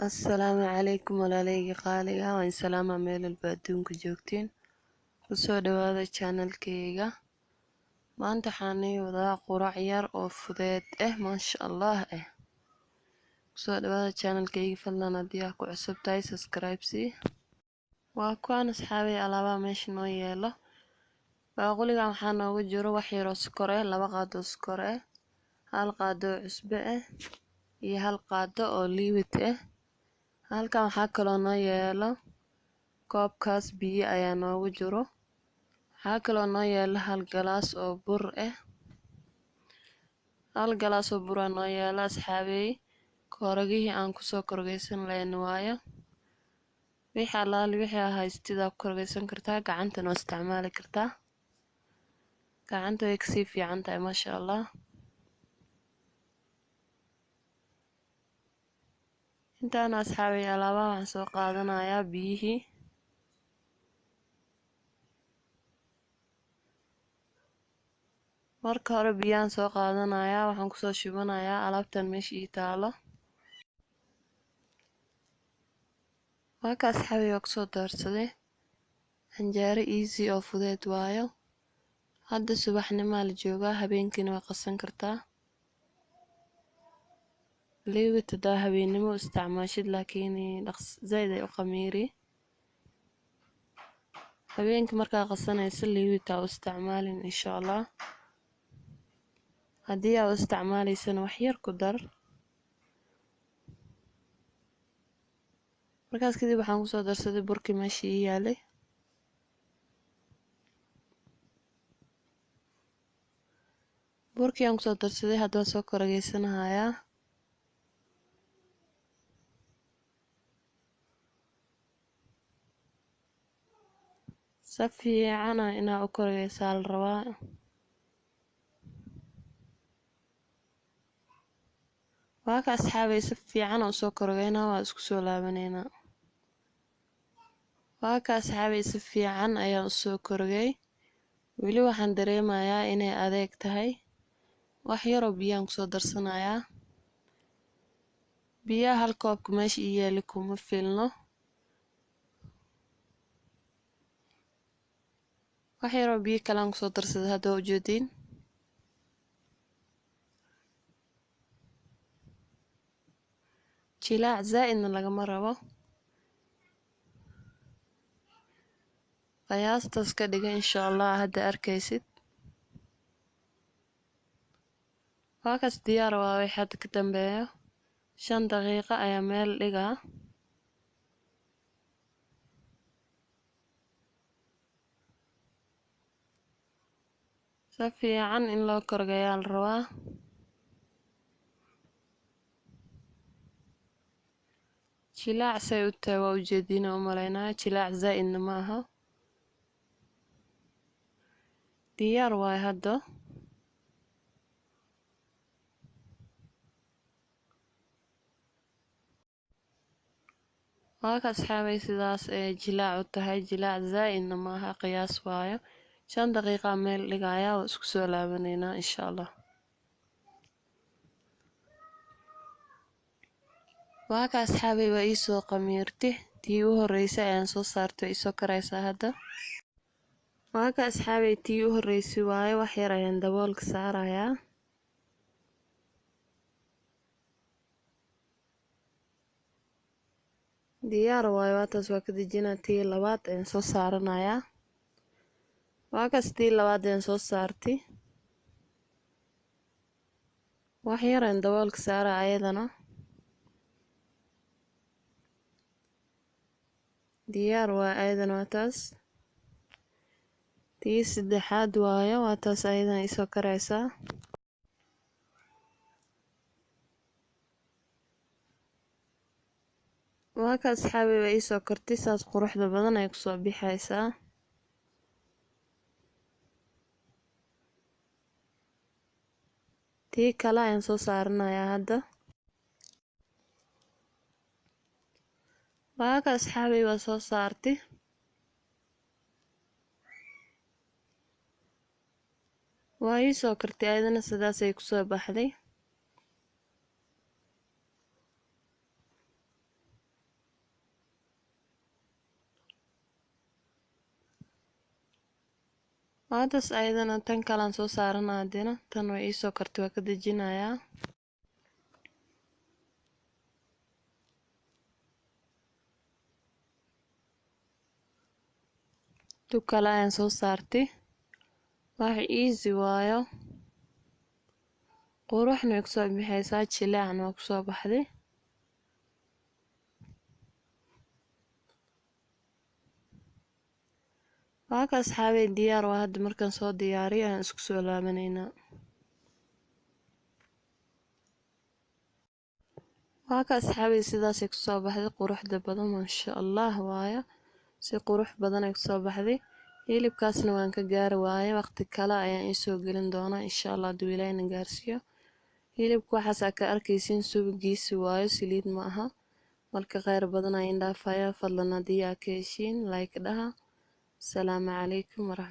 Assalaamu calaykum walaalayga qaaliga waan salaama meel walba adduunka joogtiin kusoo dhawaada channelkayga maanta waxaan wadaa quraac yar oo fudeed maasha Allah kusoo dhawaada channelkayga fadlan haddii aad ku cusub tahay subscribe waa kuwaan asxaabay alaabaha meesha noo yeelo baaquliga waxaa nooga jiro wax yar oo sokor laba qaado oo sokor hal qaado oo cusbo iyo hal qaado oo liiwit halkan waxaa kaloo noo yeelo koobkaas biyo ayaa noogu jiro waxaa kaloo noo yeelo hal galaas oo bur hal galaas oo bur noo yeelo asxaabay kooragihii aan kusoo korgeysan lahayn waayo wixii alaali wixii haystida ku korgeysan kartaa gacantana waa isticmaali kartaa gacanta way kasii fiican tahay maasha Allah intaan asxaabay alaabaha waxaan soo qaadanayaa biyihii marka hore biyaan soo qaadanayaa waxaan kusoo shubanayaa alaabtan meesha ii taalo waa ka asxaabay waa kusoo daarsaday canjeero easy oo fudeed waayo hadda subaxnimo la joogaa habeenkiina waa qasan kartaa liiwit hadaa habeenimo isticmaashid laakiin zaid ay u qamiiri habeenkii markaa qasanaysa liiwit u isticmaalin insha Allah haddii aad isticmaalaysana wax yar ku dar markaas kadib waxaan kusoo darsaday burkii meesha ii yaalay burkii aan kusoo darsaday hadda waan soo korgeysanayaa si fiican inaa u korgeysaa la rabaa waa ka asxaabay si fiican u soo korgeynaa waa isku soo laabaneynaa waa ka asxaabay si fiican ayaan u soo korgey weli waxaan dareemayaa inay adeeg tahay wax yar oo biyaan kusoo darsanayaa biyaha hal koobka meesha ii yaali kuma filno wax yar oo biyo kale aan kusoo darsaday hadda waa ujeediin jilaac zaa'idna lagama rabo qiyaastaas ka dhiga insha Allah hadda arkaysid waa kaas diyaar waa wixii hadda ka dambeeyo 5 daqiiqo ayaa meel dhigaa si fiican in loo korgeeyaa la rabaa jilaac say u tahay waa ujeediin u malaynaa jilaac zaa'idna ma aha diyaar waay hadda waa ka asxaabay sidaas jilaac u tahay jilaac zaa'idna ma aha qiyaas waayo 5 daqiiqo meel dhigayaa waa isku soo laabaneynaa insha Allah waa ka asxaabay waa ii soo qamiirtay tii u horeysay ayaan soo saartay ii soo karaysaa hadda waa ka asxaabay tii u horeysay waayo wax yar ayaan daboolka saarayaa diyaar waayo waataas waa ka dejinaa tii labaad ayaan soo saaranayaa waa kaas tii labaad ayaan soo saartay wax yar ayaan daboolka saaraa ayadana diyaar waa ayadana waataas tii saddexaad waayo waataas ayadana ii soo karaysaa waa ka asxaabay waa ii soo kartay saas quruxda badan ay kusoo bixaysaa tii kale ayaan soo saaranayaa hadda waa ka asxaabay waa soo saartay waa ii soo kartay ayadana sidaas ay kusoo baxday Hadas ayadana tan kalan soo saarana hadina tan way ii soo kartay waa ka dejinayaa. Tu kala ayaan soo saartay wax easy waayo quruxna way kusoo bixaysaa jileecna waa kusoo baxday. waa ka asxaabay diyaar waa hadda markaan soo diyaariyo ayaan isku soo laabanaynaa. waa ka asxaabay sidaasay kusoo baxday quruxda badan maasha Allah waayo si qurux badan ay kusoo baxday. hilibkaasna waan ka gaari waaye waqti kale ayaan isoo gelin doonaa insha Allah haduu Ilaahay gaarsiiyo. hilibka waxaas ka arkaysiin suugiisa waayo saliid ma aha. marka khayr badan ayaan dhaafaya fadlan haddii aad ka heshiin like dhaha. السلام عليكم ورحمة